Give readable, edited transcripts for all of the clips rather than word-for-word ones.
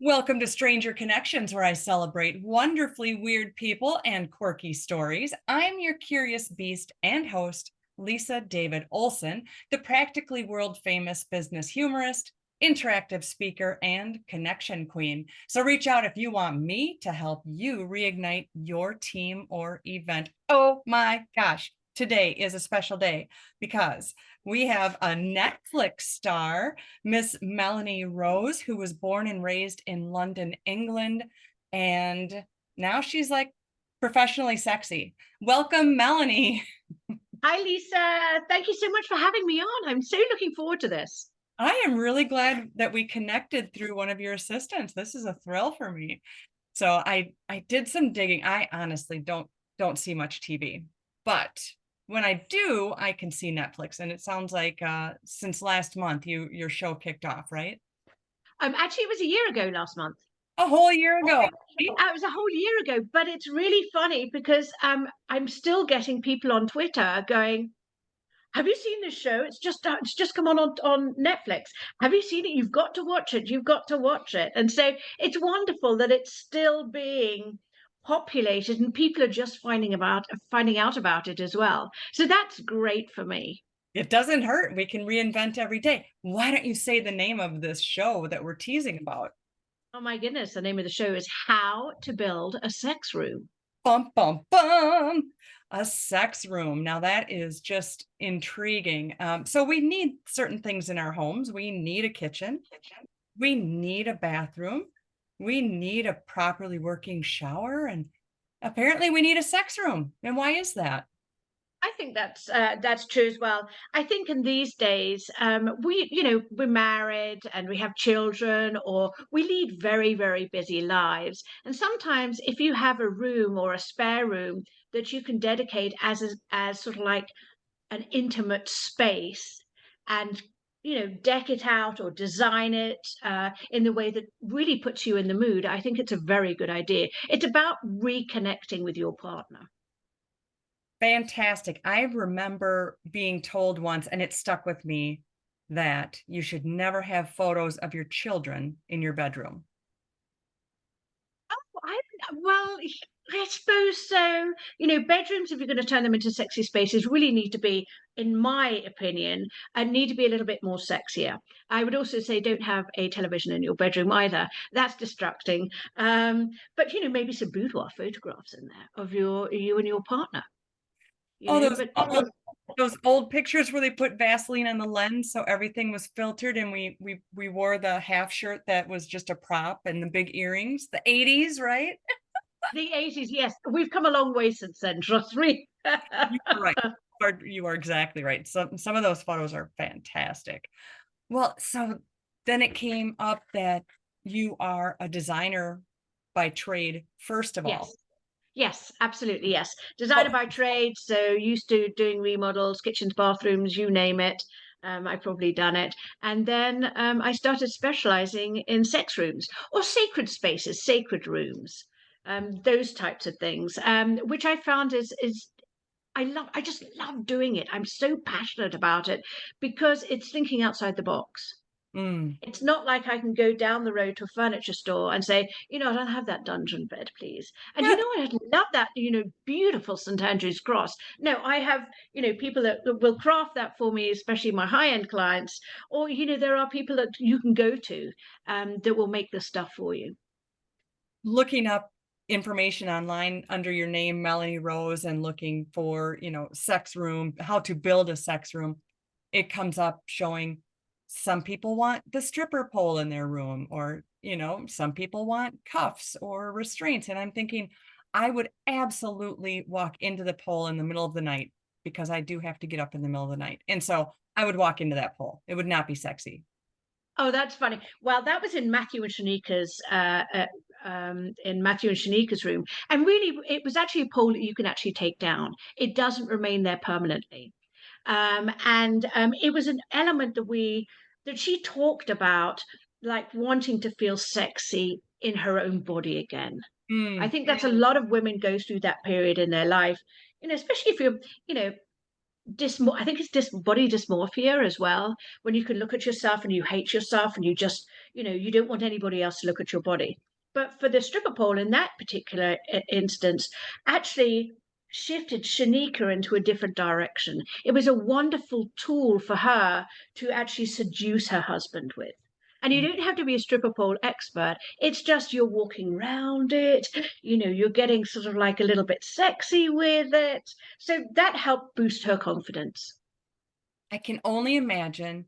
Welcome to Stranger Connections, where I celebrate wonderfully weird people and quirky stories. I'm your curious beast and host, Lisa David Olson, the practically world famous business humorist, interactive speaker, and connection queen. So reach out if you want me to help you reignite your team or event. Oh my gosh, today is a special day because we have a Netflix star, Miss Melanie Rose, who was born and raised in London, England. And now she's like professionally sexy. Welcome, Melanie. Hi, Lisa. Thank you so much for having me on. I'm so looking forward to this. I am really glad that we connected through one of your assistants. This is a thrill for me. So I did some digging. I honestly don't see much TV, but when I do, I can see Netflix. And it sounds like since last month your show kicked off, right? Actually, it was a year ago last month. A whole year ago. It was a whole year ago, but it's really funny because I'm still getting people on Twitter going, "Have you seen this show? It's just come on Netflix. Have you seen it? You've got to watch it. You've got to watch it." And so it's wonderful that it's still being populated and people are just finding out about it as well. So that's great for me. It doesn't hurt. We can reinvent every day. Why don't you say the name of this show that we're teasing about? Oh my goodness, the name of the show is How to Build a Sex Room. Bum, bum, bum. A sex room. Now that is just intriguing. So we need certain things in our homes. We need a kitchen. We need a bathroom. We need a properly working shower. And apparently we need a sex room. And why is that? I think that's true as well. I think in these days, we're married and we have children, or we lead very, very busy lives. And sometimes, if you have a room or a spare room that you can dedicate as sort of like an intimate space, and deck it out or design it in the way that really puts you in the mood, I think it's a very good idea. It's about reconnecting with your partner. Fantastic. I remember being told once, and it stuck with me, that you should never have photos of your children in your bedroom. I well, I suppose so. Bedrooms, if you're going to turn them into sexy spaces, really need to be, in my opinion, need to be a little bit more sexier. I would also say don't have a television in your bedroom either. That's distracting. But maybe some boudoir photographs in there of you and your partner. Oh, those But those old pictures where they put Vaseline on the lens so everything was filtered and we wore the half shirt that was just a prop and the big earrings, the 80s, right? the 80s, yes, we've come a long way since then. Trust me. You're right. You are exactly right. Some of those photos are fantastic. Well, so then it came up that you are a designer by trade, first of all. Yes. Yes, absolutely. Yes. Oh, Designer by trade. So used to doing remodels, kitchens, bathrooms, you name it. I've probably done it. And then I started specializing in sex rooms or sacred spaces, sacred rooms, those types of things, which I found is I just love doing it. I'm so passionate about it because it's thinking outside the box. mm. It's not like I can go down the road to a furniture store and say, I don't have that dungeon bed, please. And I'd love that, beautiful St. Andrew's cross. No, I have, people that will craft that for me, especially my high-end clients. Or, there are people that you can go to that will make the stuff for you. Looking up information online under your name, Melanie Rose, and looking for, sex room, how to build a sex room, it comes up showing some people want the stripper pole in their room, or, some people want cuffs or restraints. And I'm thinking, I would absolutely walk into the pole in the middle of the night because I do have to get up in the middle of the night. And so I would walk into that pole. It would not be sexy. Oh, that's funny. Well, that was in Matthew and Shanika's room, and really, it was actually a pole that you can actually take down. It doesn't remain there permanently, and it was an element that she talked about, like wanting to feel sexy in her own body again. I Mm. think that's a lot of women go through that period in their life, especially if you're, you know, I think it's body dysmorphia as well, when you can look at yourself and you hate yourself and you just you don't want anybody else to look at your body. But for the stripper pole in that particular instance, actually shifted Shanika into a different direction. It was a wonderful tool for her to actually seduce her husband with. And you don't have to be a stripper pole expert. It's just you're walking around it, you're getting sort of like a little bit sexy with it. So that helped boost her confidence. I can only imagine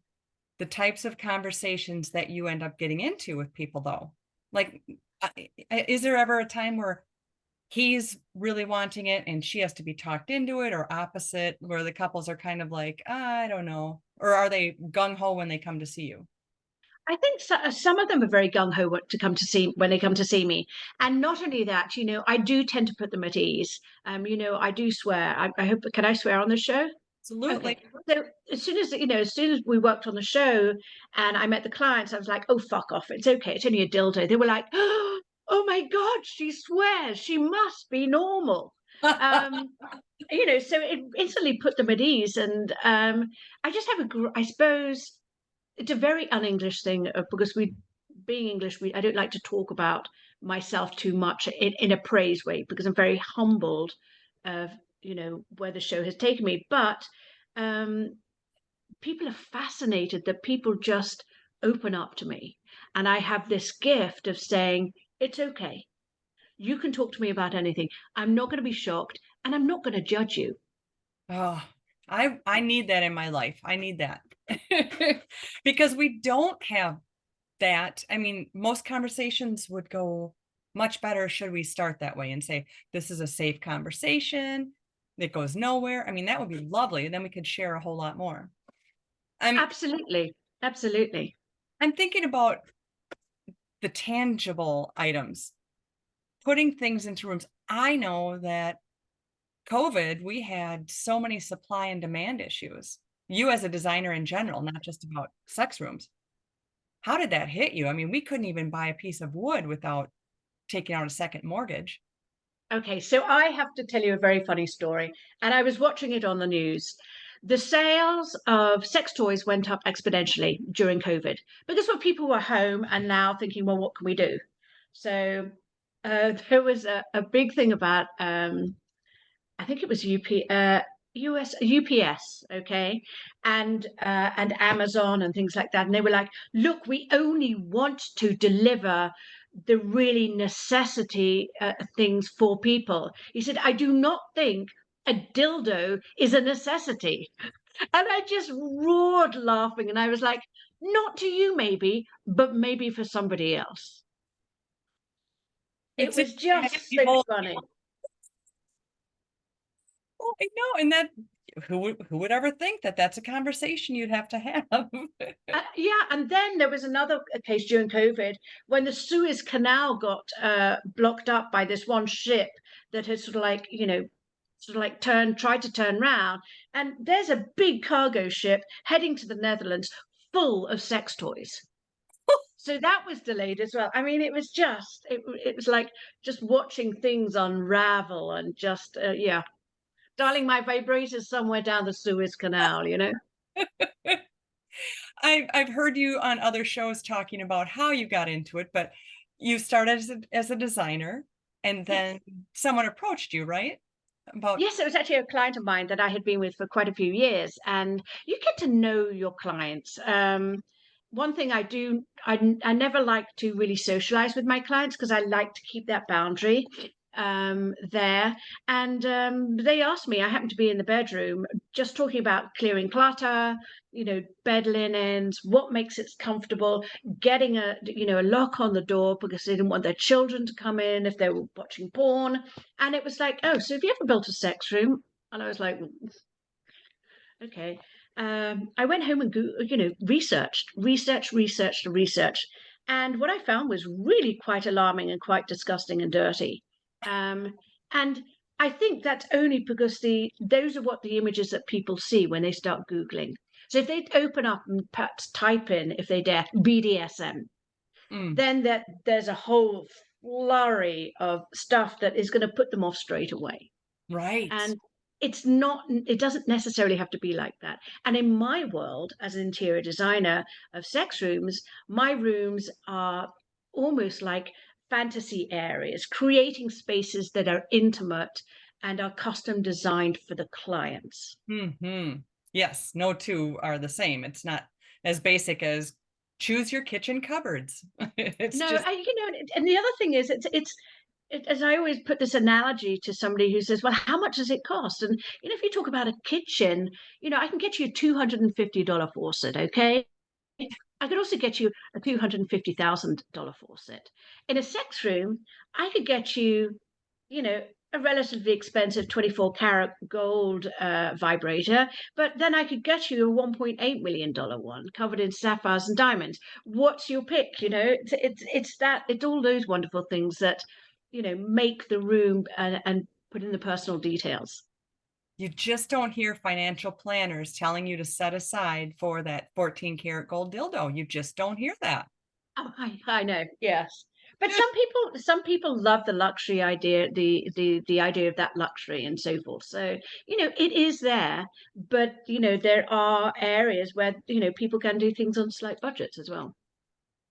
the types of conversations that you end up getting into with people, though. Like, is there ever a time where he's really wanting it and she has to be talked into it, or opposite, where the couples are kind of like, I don't know, or are they gung ho when they come to see you? I think some of them are very gung ho to come to see when they come to see me, and not only that, I do tend to put them at ease. I do swear. I hope can I swear on the show? Absolutely. Okay. So as soon as we worked on the show and I met the clients, I was like, oh, fuck off. It's okay. It's only a dildo. They were like, oh my God, she swears. She must be normal. Um, so it instantly put them at ease. And I just have I suppose it's a very un-English thing because being English, I don't like to talk about myself too much in a praise way because I'm very humbled of, where the show has taken me. But um, people are fascinated that people just open up to me. And I have this gift of saying, it's okay. You can talk to me about anything. I'm not going to be shocked and I'm not going to judge you. Oh, I need that in my life. I need that. Because we don't have that. I mean, most conversations would go much better should we start that way and say, this is a safe conversation that goes nowhere. I mean, that would be lovely. And then we could share a whole lot more. I'm Absolutely. Absolutely. I'm thinking about the tangible items, putting things into rooms. I know that COVID, we had so many supply and demand issues. You as a designer in general, not just about sex rooms. How did that hit you? I mean, we couldn't even buy a piece of wood without taking out a second mortgage. Okay, so I have to tell you a very funny story, and I was watching it on the news. The sales of sex toys went up exponentially during COVID because when people were home and now thinking, well, what can we do? So there was a big thing about I think it was UPS, okay, and Amazon and things like that, and they were like, "Look, we only want to deliver the really necessity things for people." He said, "I do not think a dildo is a necessity," and I just roared laughing, and I was like, "Not to you, maybe, but maybe for somebody else." It It's was just so people. funny. Oh, I know, and that who would ever think that that's a conversation you'd have to have? Yeah, and then there was another case during COVID when the Suez Canal got blocked up by this one ship that had sort of like tried to turn round. And there's a big cargo ship heading to the Netherlands full of sex toys. So that was delayed as well. I mean, it was like just watching things unravel and just, yeah. Darling, my vibrator's somewhere down the Suez Canal. I've heard you on other shows talking about how you got into it, but you started as a designer, and Yes. then someone approached you, right? About Yes, it was actually a client of mine that I had been with for quite a few years, and you get to know your clients. One thing I never like to really socialize with my clients because I like to keep that boundary there. And they asked me, I happened to be in the bedroom just talking about clearing clutter, bed linens, what makes it comfortable, getting a lock on the door because they didn't want their children to come in if they were watching porn. And it was like, oh, so have you ever built a sex room? And I was like, okay. I went home and researched. And what I found was really quite alarming and quite disgusting and dirty. Um, and I think that's only because those are what the images that people see when they start Googling. So if they open up and perhaps type in, if they dare, BDSM, mm, then there's a whole flurry of stuff that is going to put them off straight away. right. And it's not, it doesn't necessarily have to be like that. And in my world, as an interior designer of sex rooms, my rooms are almost like fantasy areas, creating spaces that are intimate and are custom designed for the clients. Hmm. Yes, no two are the same. It's not as basic as choose your kitchen cupboards. It's No, just, and the other thing is, as I always put this analogy to somebody who says, "Well, how much does it cost?" And if you talk about a kitchen, I can get you a $250 faucet, okay? I could also get you a $250,000 faucet. In a sex room, I could get you, you know, a relatively expensive 24 karat gold vibrator, but then I could get you a $1.8 million one covered in sapphires and diamonds. What's your pick? It's all those wonderful things that, make the room and put in the personal details. you just don't hear financial planners telling you to set aside for that 14 karat gold dildo. You just don't hear that. Oh, I know, yes. But some people love the luxury idea, the idea of that luxury and so forth. So, it is there, but there are areas where, people can do things on slight budgets as well.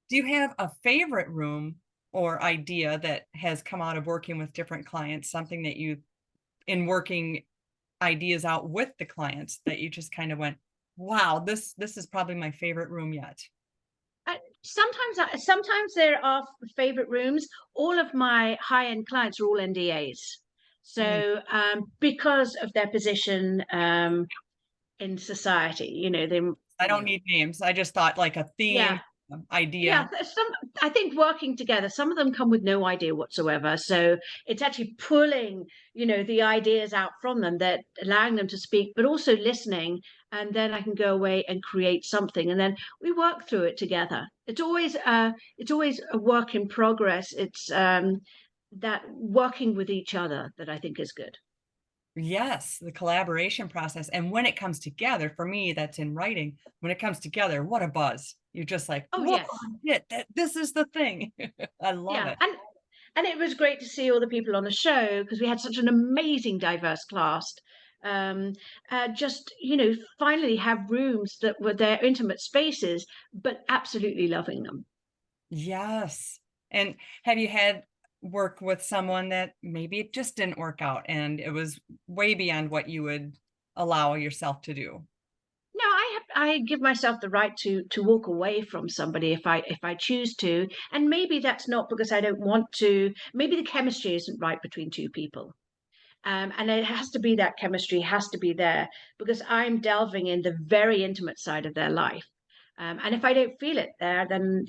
Do you have a favorite room or idea that has come out of working with different clients, something that you in working ideas out with the clients that you just kind of went, "Wow, this is probably my favorite room yet." Sometimes there are favorite rooms. All of my high-end clients are all NDAs. Mm, So, because of their position in society, they, I don't need names. I just thought like a theme, yeah. Yeah, idea. I think working together, some of them come with no idea whatsoever. So it's actually pulling, the ideas out from them, that allowing them to speak, but also listening. And then I can go away and create something. And then we work through it together. It's always a work in progress. It's that working with each other that I think is good. Yes, the collaboration process, and when it comes together, for me, that's in writing, when it comes together, what a buzz. You're just like, Oh, "Whoa, yes. shit, this is the thing." I love Yeah. it. And it was great to see all the people on the show because we had such an amazing diverse cast. Um, just finally have rooms that were their intimate spaces, but absolutely loving them. Yes. And have you had work with someone that maybe it just didn't work out and it was way beyond what you would allow yourself to do? No, I give myself the right to walk away from somebody if I choose to, and maybe that's not because I don't want to. Maybe the chemistry isn't right between two people. And it has to be, that chemistry has to be there because I'm delving in the very intimate side of their life. And if I don't feel it there, then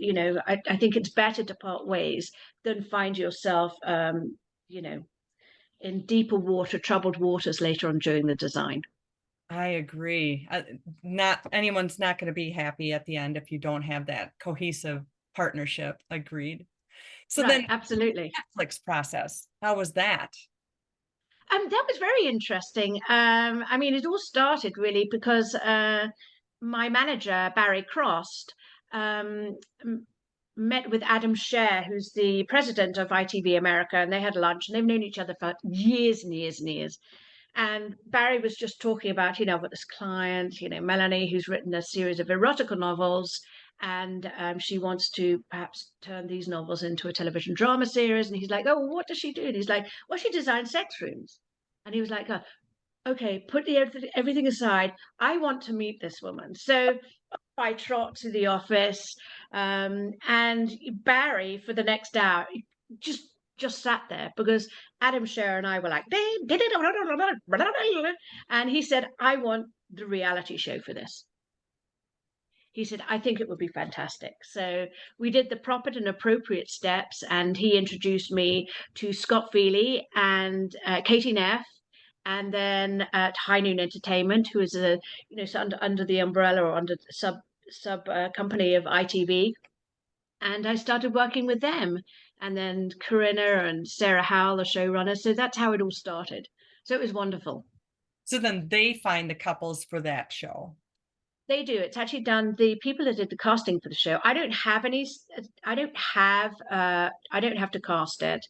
I think it's better to part ways than find yourself, you know, in deeper water, troubled waters later on during the design. I agree. Not anyone's not going to be happy at the end if you don't have that cohesive partnership. Agreed. So Right, then absolutely. Netflix process, how was that? That was very interesting. I mean, it all started really because my manager, Barry Crost, um, m- met with Adam Scher, who's the president of ITV America, and they had lunch, and they've known each other for years and years and years. And Barry was just talking about, I've got this client, Melanie, who's written a series of erotica novels, and she wants to perhaps turn these novels into a television drama series. And he's like, "Oh, what does she do?" And he's like, "Well, she designs sex rooms." And he was like, "Okay, put everything aside. I want to meet this woman." So I trot to the office, and Barry, for the next hour, just just sat there because Adam Scher and I were like, and he said, "I want the reality show for this." He said, "I think it would be fantastic." So we did the proper and appropriate steps, and he introduced me to Scott Feely and Katie Neff, and then at High Noon Entertainment, who is so under the umbrella or under the sub company of ITV. And I started working with them, and then Corinna and Sarah Howell, the showrunner. So that's how it all started. So it was wonderful. So then they find the couples for that show. They do. It's actually done. The people that did the casting for the show. I don't have any. I don't have. I don't have to cast it.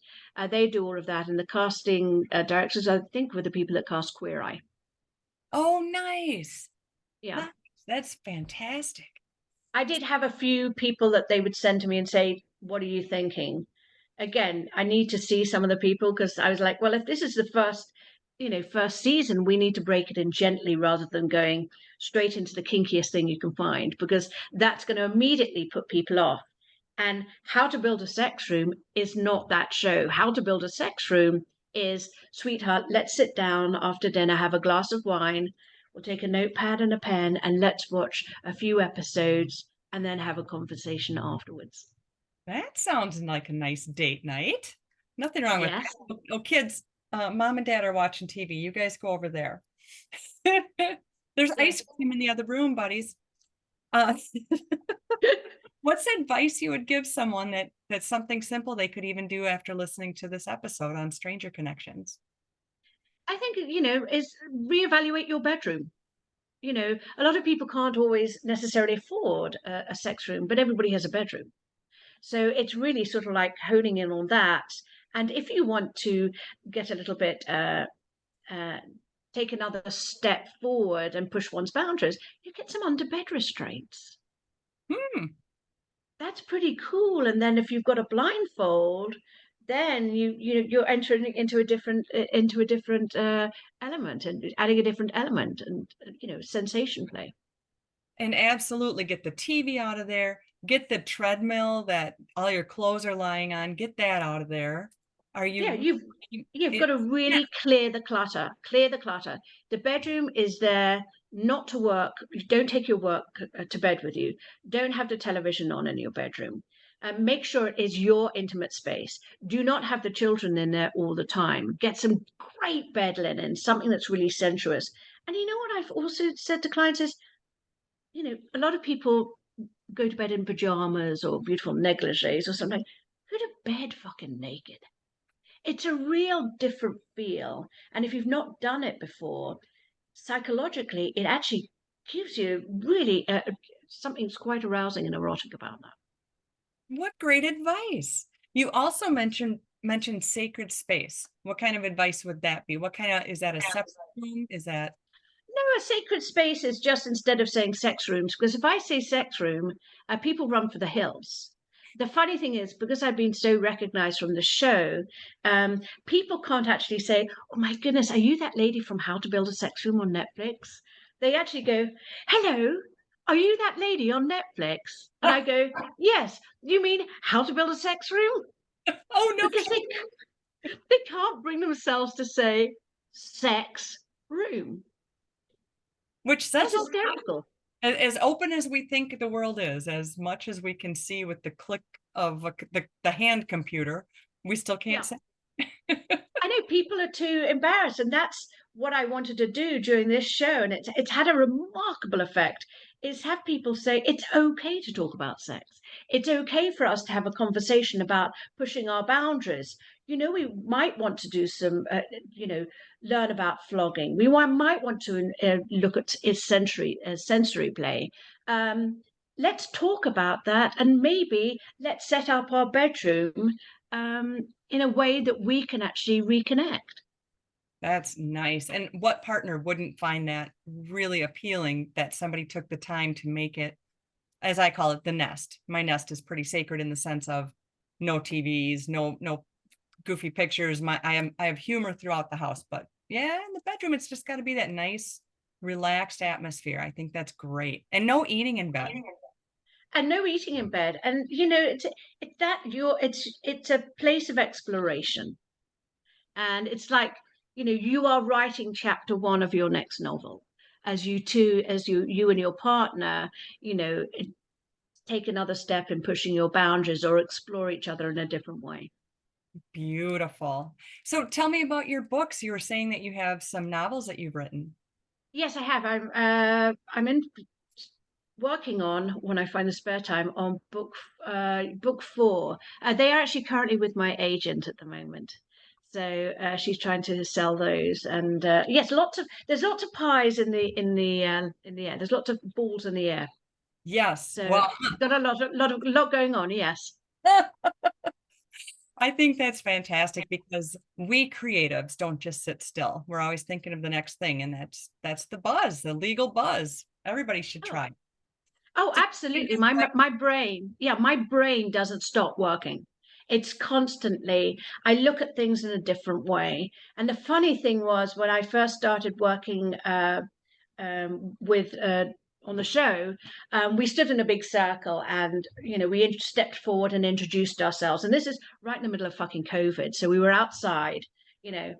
They do all of that, and the casting directors, I think, were the people that cast Queer Eye. Oh, nice. Yeah. Nice. That's fantastic. I did have a few people that they would send to me and say, "What are you thinking?" Again, I need to see some of the people because I was like, well, if this is the first season, we need to break it in gently rather than going straight into the kinkiest thing you can find because that's going to immediately put people off. And How to Build a Sex Room is not that show. How to Build a Sex Room is, sweetheart, let's sit down after dinner, have a glass of wine, we'll take a notepad and a pen, and let's watch a few episodes and then have a conversation afterwards. That sounds like a nice date night. Nothing wrong with Yes. that. Oh, kids, mom and dad are watching TV. You guys go over there. There's ice Yes. cream in the other room, buddies. Uh, what's advice you would give someone that's something simple they could even do after listening to this episode on Stranger Connections? I think, is reevaluate your bedroom. A lot of people can't always necessarily afford a sex room, but everybody has a bedroom. So it's really sort of like honing in on that. And if you want to get a little bit, uh, take another step forward and push one's boundaries, you get some under bed restraints. Hmm. That's pretty cool. And then if you've got a blindfold, then you're entering into a different element and adding a different element and sensation play. And absolutely get the TV out of there. Get the treadmill that all your clothes are lying on. Get that out of there. Are Yeah, you? you've got It, to yeah. really clear the clutter. Clear the clutter. The bedroom is there not to work. Don't take your work to bed with you. Don't have the television on in your bedroom. Make sure it is your intimate space. Do not have the children in there all the time. Get some great bed linen, something that's really sensuous. And you know what I've also said to clients is, a lot of people go to bed in pajamas or beautiful negligees or something. Go to bed fucking naked. It's a real different feel. And if you've not done it before, psychologically, it actually gives you really something's quite arousing and erotic about that. What great advice. You also mentioned sacred space. What kind of advice would that be? What kind of, is that a separate room? Is that No, a sacred space is just instead of saying sex rooms, because if I say sex room, people run for the hills. The funny thing is, because I've been so recognized from the show, people can't actually say, "Oh my goodness, are you that lady from How to Build a Sex Room on Netflix?" They actually go, "Hello, are you that lady on Netflix?" And I go, "Yes, you mean How to Build a Sex Room?" oh no, Because they can't bring themselves to say sex room. which says It's hysterical. as open as we think the world is, as much as we can see with the click of the hand computer, we still can't Yeah. say. I know people are too embarrassed, and that's what I wanted to do during this show, and it's had a remarkable effect. Is have people say it's okay to talk about sex. It's okay for us to have a conversation about pushing our boundaries. We might want to do some, learn about flogging. Might want to look at its sensory play. Let's talk about that, and maybe let's set up our bedroom in a way that we can actually reconnect. That's nice. And what partner wouldn't find that really appealing that somebody took the time to make it, as I call it, the nest. My nest is pretty sacred in the sense of no TVs, no goofy pictures. I have humor throughout the house, but yeah, in the bedroom, it's just got to be that nice, relaxed atmosphere. I think that's great. And no eating in bed. And no eating in bed. And it's a place of exploration. And it's like, you are writing chapter one of your next novel as you and your partner, take another step in pushing your boundaries or explore each other in a different way. Beautiful. So tell me about your books. You were saying that you have some novels that you've written. Yes, I have. I'm in working on when I find the spare time on book four. They are actually currently with my agent at the moment. So she's trying to sell those, and yes, there's lots of pies in the air. There's lots of balls in the air. Yes. So Well, she's got a lot going on. Yes. I think that's fantastic because we creatives don't just sit still. We're always thinking of the next thing, and that's the buzz, the legal buzz. Everybody should Oh, try. oh, absolutely. My brain, yeah, my brain doesn't stop working. It's constantly. I look at things in a different way. And the funny thing was when I first started working with on the show, we stood in a big circle, and we stepped forward and introduced ourselves. And this is right in the middle of fucking COVID, so we were outside, you know,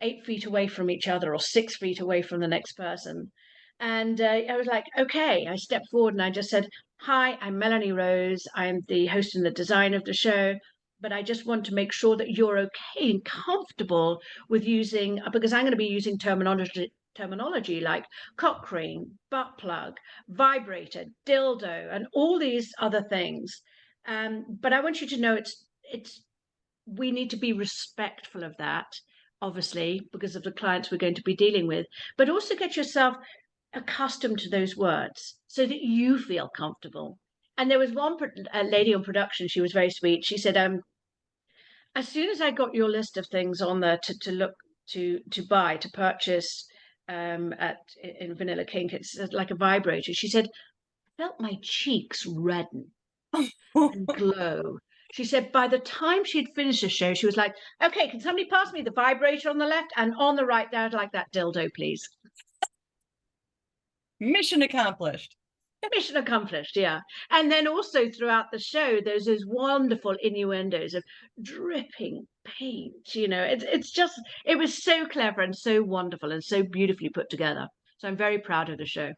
8 feet away from each other or 6 feet away from the next person. And I was like, okay. I stepped forward and I just said, "Hi, I'm Melanie Rose. I'm the host and the designer of the show. But I just want to make sure that you're okay and comfortable with using, because I'm going to be using terminology like cock ring, butt plug, vibrator, dildo, and all these other things. But I want you to know it's we need to be respectful of that, obviously, because of the clients we're going to be dealing with, but also get yourself accustomed to those words so that you feel comfortable." And there was a lady on production. She was very sweet. She said, as soon as I got your list of things on there to look to buy to purchase at in Vanilla Kink, it's like a vibrator. She said, I felt my cheeks redden and glow. She said by the time she'd finished the show, she was like, "Okay, can somebody pass me the vibrator on the left and on the right there? I'd like that dildo, please." Mission accomplished. Mission accomplished, yeah. And then also throughout the show, there's those wonderful innuendos of dripping paint. It was so clever and so wonderful and so beautifully put together. So I'm very proud of the show.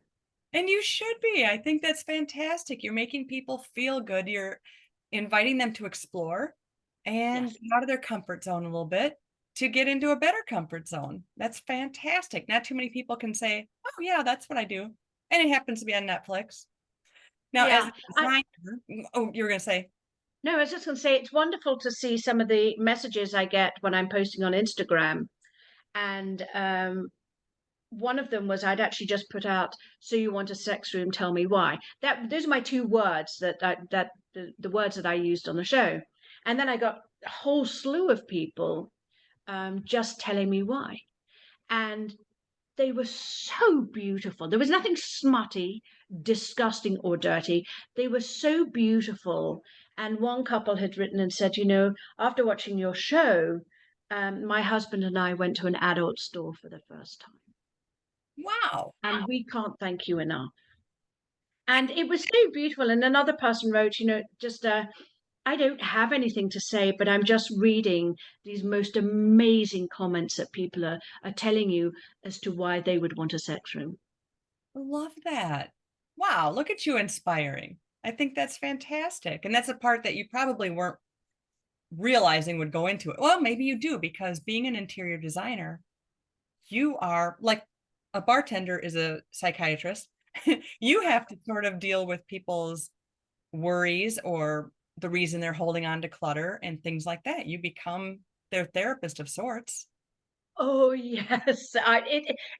And you should be. I think that's fantastic. You're making people feel good. You're inviting them to explore and Yes, get out of their comfort zone a little bit to get into a better comfort zone. That's fantastic. Not too many people can say, "Oh yeah, that's what I do." And it happens to be on Netflix. Now, as a yeah. designer, oh, you were gonna say, No, I was just going to say it's wonderful to see some of the messages I get when I'm posting on Instagram. And one of them was I'd actually just put out, "So you want a sex room? Tell me why." Those are my two words the words that I used on the show. And then I got a whole slew of people just telling me why. And they were so beautiful. There was nothing smutty, disgusting, or dirty. They were so beautiful. And one couple had written and said, after watching your show, my husband and I went to an adult store for the first time. wow. And we can't thank you enough. And it was so beautiful. And another person wrote, just I don't have anything to say, but I'm just reading these most amazing comments that people are telling you as to why they would want a sex room. Love that. Wow, look at you inspiring. I think that's fantastic. And that's a part that you probably weren't realizing would go into it. Well, maybe you do because being an interior designer, you are like a bartender is a psychiatrist. You have to sort of deal with people's worries or the reason they're holding on to clutter and things like that. You become their therapist of sorts. Oh yes,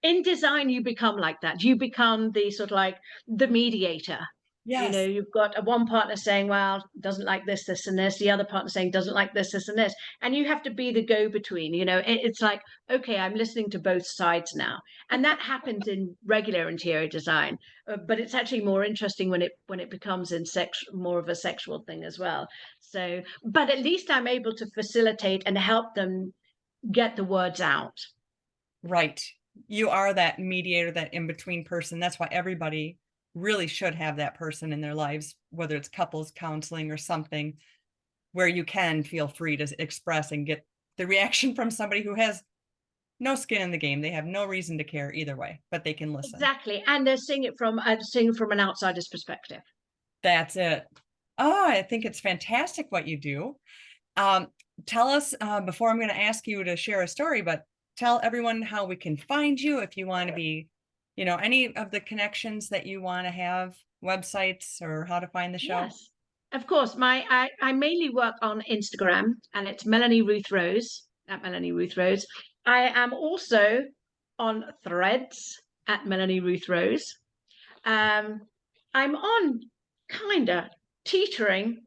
in design you become like that. You become the sort of like the mediator. Yes, You've got one partner saying, "Well, doesn't like this, and this." The other partner saying, "Doesn't like this, and this," and you have to be the go-between. It's like, okay, I'm listening to both sides now, and that happens in regular interior design. But it's actually more interesting when it becomes in more of a sexual thing as well. So, but at least I'm able to facilitate and help them get the words out. right. You are that mediator, that in-between person. That's why everybody really should have that person in their lives, whether it's couples counseling or something where you can feel free to express and get the reaction from somebody who has no skin in the game. They have no reason to care either way, but they can listen. Exactly, and they're seeing it from an outsider's perspective. That's it. Oh, I think it's fantastic what you do. Um, Tell us before I'm going to ask you to share a story, but tell everyone how we can find you if you want to be, any of the connections that you want to have, websites or how to find the show. Yes, of course. I mainly work on Instagram, and it's Melanie Ruth Rose. at Melanie Ruth Rose. I am also on Threads at Melanie Ruth Rose. I'm on kinda teetering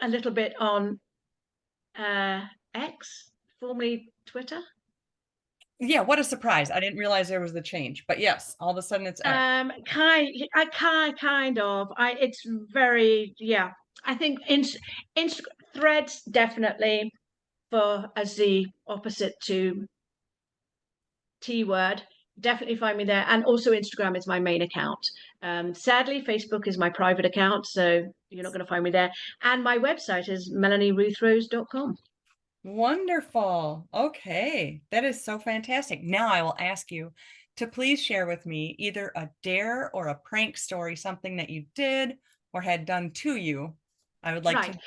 a little bit on X, formerly Twitter. Yeah, what a surprise. I didn't realize there was the change. But yes, all of a sudden it's X. Kind of. It's very, yeah. I think Threads definitely for as the opposite to T word. Definitely find me there, and also Instagram is my main account. Sadly, Facebook is my private account, so you're not going to find me there. And my website is melanieRuthRose.com. Wonderful. Okay. That is so fantastic. Now I will ask you to please share with me either a dare or a prank story, something that you did or had done to you. I would like Right. to.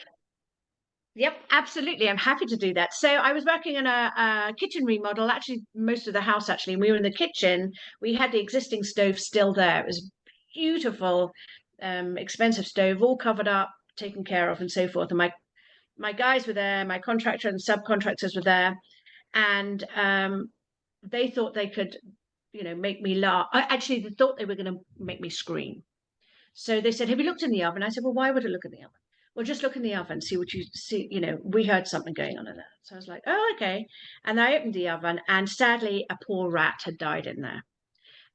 Yep, absolutely. I'm happy to do that. So I was working on a kitchen remodel, actually most of the house actually. And we were in the kitchen. We had the existing stove still there. It was beautiful, expensive stove, all covered up, taken care of, and so forth. And my guys were there, my contractor and subcontractors were there, and they thought they could, make me laugh. Actually, they thought they were going to make me scream. So they said, "Have you looked in the oven?" I said, "Well, why would I look in the oven?" "Well, just look in the oven, see what you see. We heard something going on in there." So I was like, "Oh, okay." And I opened the oven, and sadly, a poor rat had died in there.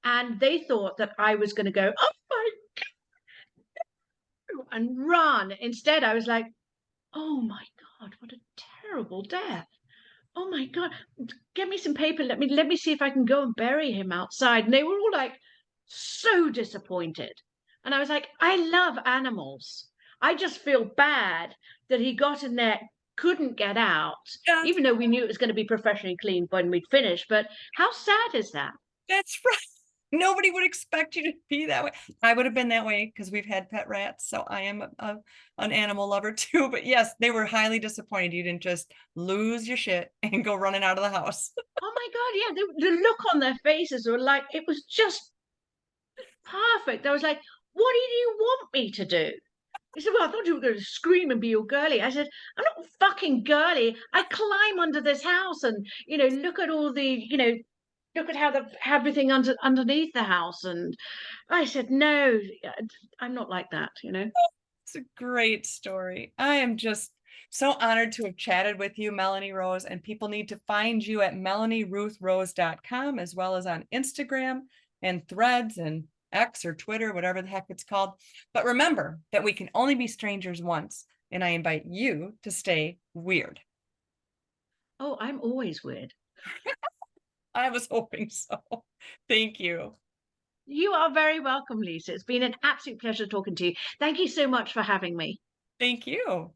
And they thought that I was going to go, "Oh my God," and run. Instead, I was like, "Oh my God, what a terrible death. Oh my God, get me some paper. Let me see if I can go and bury him outside." And they were all like so disappointed. And I was like, I love animals. I just feel bad that he got in there, couldn't get out, That's even though we knew it was going to be professionally cleaned when we'd finished. But how sad is that? that's right. Nobody would expect you to be that way. I would have been that way because we've had pet rats, so I am an animal lover too. But yes, they were highly disappointed you didn't just lose your shit and go running out of the house. Oh my God, yeah, the look on their faces were like, it was just perfect. I was like, what did you want me to do? He said, "Well, I thought you were going to scream and be all girly." I said, "I'm not fucking girly. I climb under this house and, look at all the, look at how everything underneath the house." And I said, "No, I'm not like that." It's a great story. I am just so honored to have chatted with you, Melanie Rose, and people need to find you at melanieruthrose.com as well as on Instagram and Threads and X or Twitter, whatever the heck it's called. But remember that we can only be strangers once, and I invite you to stay weird. Oh, I'm always weird. I was hoping so. Thank you. You are very welcome, Lisa. It's been an absolute pleasure talking to you. Thank you so much for having me. Thank you.